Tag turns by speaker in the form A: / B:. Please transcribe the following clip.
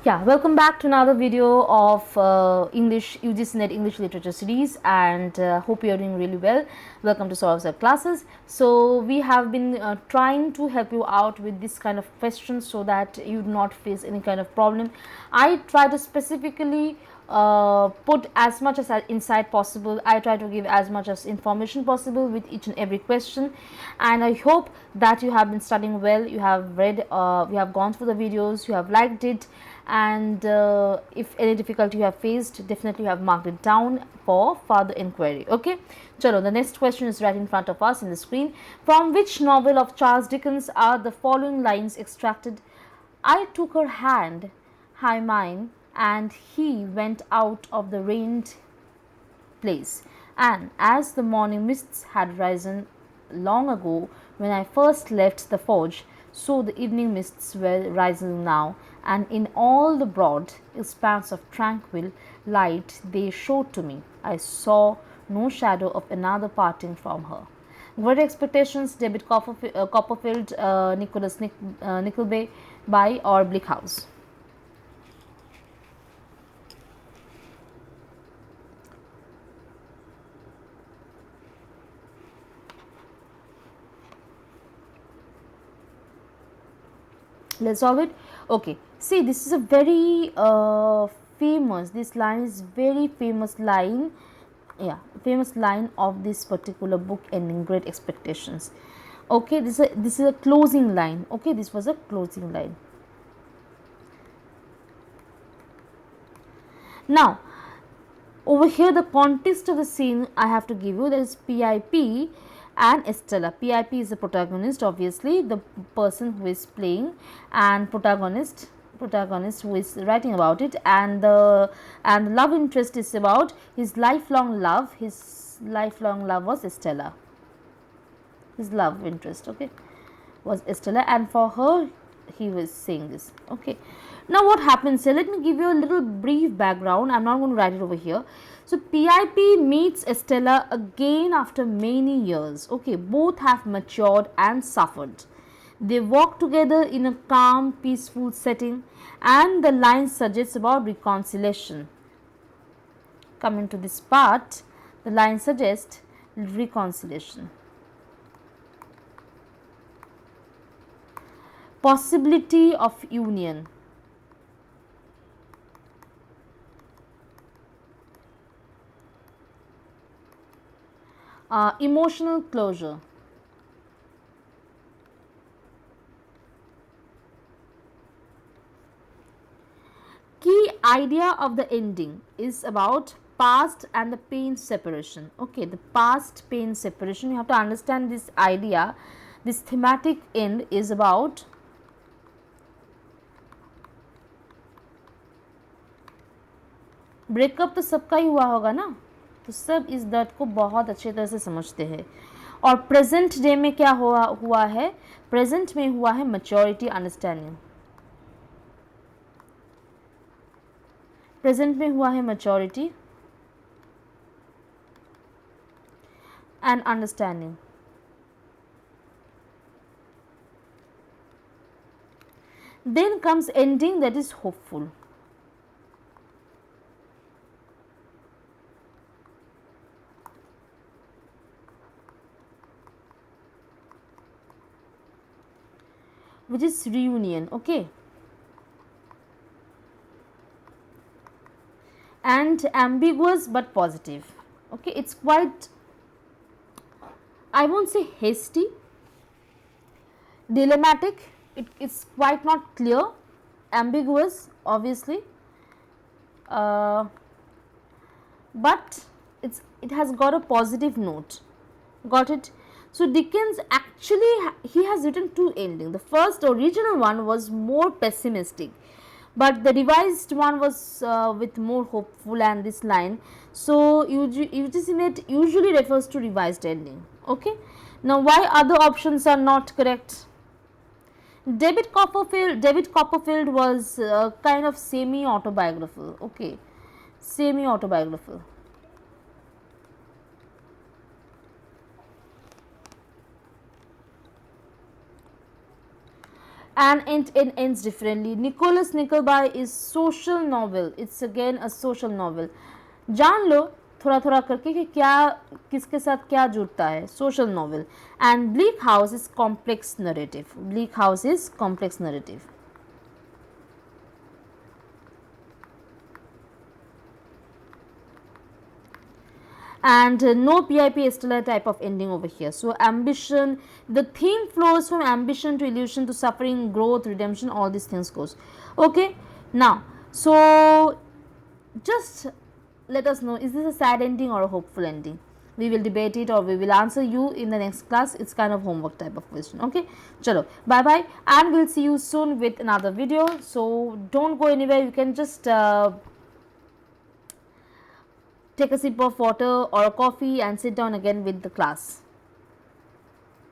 A: Yeah, welcome back to another video of English UGC Net English Literature series, and hope you are doing really well. Welcome to Solve Up classes. So we have been trying to help you out with this kind of questions so that you do not face any kind of problem. I try to specifically put as much as insight possible. I try to give as much as information possible with each and every question, and I hope that you have been studying well. You have read, you have gone through the videos, you have liked it, and if any difficulty you have faced, definitely you have marked it down for further inquiry. Okay, chalo, the next question is right in front of us in the screen. From which novel of Charles Dickens are the following lines extracted? I took her hand, high mine, and he went out of the rained place. And as the morning mists had risen long ago when I first left the forge, so the evening mists were rising now, and in all the broad expanse of tranquil light they showed to me, I saw no shadow of another parting from her. Great Expectations, David Copperfield, Nicholas Nickleby, by or Bleak House. Let's solve it. Okay, see, this is a very famous, this line is very famous line, yeah, famous line of this particular book ending, Great Expectations. Okay, this is a closing line. Okay, this was a closing line. Now over here, the context of the scene I have to give you, that is PIP and Estella. PIP is the protagonist, obviously the person who is playing, and protagonist who is writing about it, and the love interest is about his lifelong love. His lifelong love was Estella. His love interest, okay, was Estella, and for her he was saying this. Okay, now what happens here, let me give you a little brief background. I'm not going to write it over here. So PIP meets Estella again after many years. Okay, both have matured and suffered. They walk together in a calm, peaceful setting, and the line suggests about reconciliation. Coming to this part, the line suggests reconciliation. Possibility of union. Emotional closure. Key idea of the ending is about past and the pain separation. Okay, the past pain separation, you have to understand this idea. This thematic end is about breakup तो सबका ही हुआ होगा ना, तो सब इस दर्द को बहुत अच्छे तरह से समझते हैं. और प्रेजेंट डे में क्या हुआ है, प्रेजेंट में हुआ है मैच्योरिटी अंडरस्टैंडिंग. प्रेजेंट में हुआ है maturity and understanding. Then comes ending, that is hopeful. Which is reunion. Okay, and ambiguous but positive. Okay, it's quite, I won't say hasty, dilemmatic. It's quite not clear, ambiguous obviously, but it has got a positive note. Got it? So Dickens actually he has written two endings. The first original one was more pessimistic, but the revised one was with more hopeful, and this line. So UGC usually refers to revised ending. Okay. Now why other options are not correct? David Copperfield was kind of semi autobiographical. Okay, semi autobiographical. and it ends differently. Nicholas Nickleby is social novel. It's again a social novel. जान लो थोड़ा थोड़ा करके कि क्या किसके साथ क्या जुड़ता है. Social novel. And Bleak House is complex narrative. Bleak House is complex narrative. And no PIP stellar type of ending over here. So ambition, the theme flows from ambition to illusion to suffering, growth, redemption, all these things goes. Okay, now so just let us know, is this a sad ending or a hopeful ending? We will debate it or we will answer you in the next class. It's kind of homework type of question. Okay, chalo, bye bye, and we'll see you soon with another video. So don't go anywhere. You can just take a sip of water or a coffee and sit down again with the class.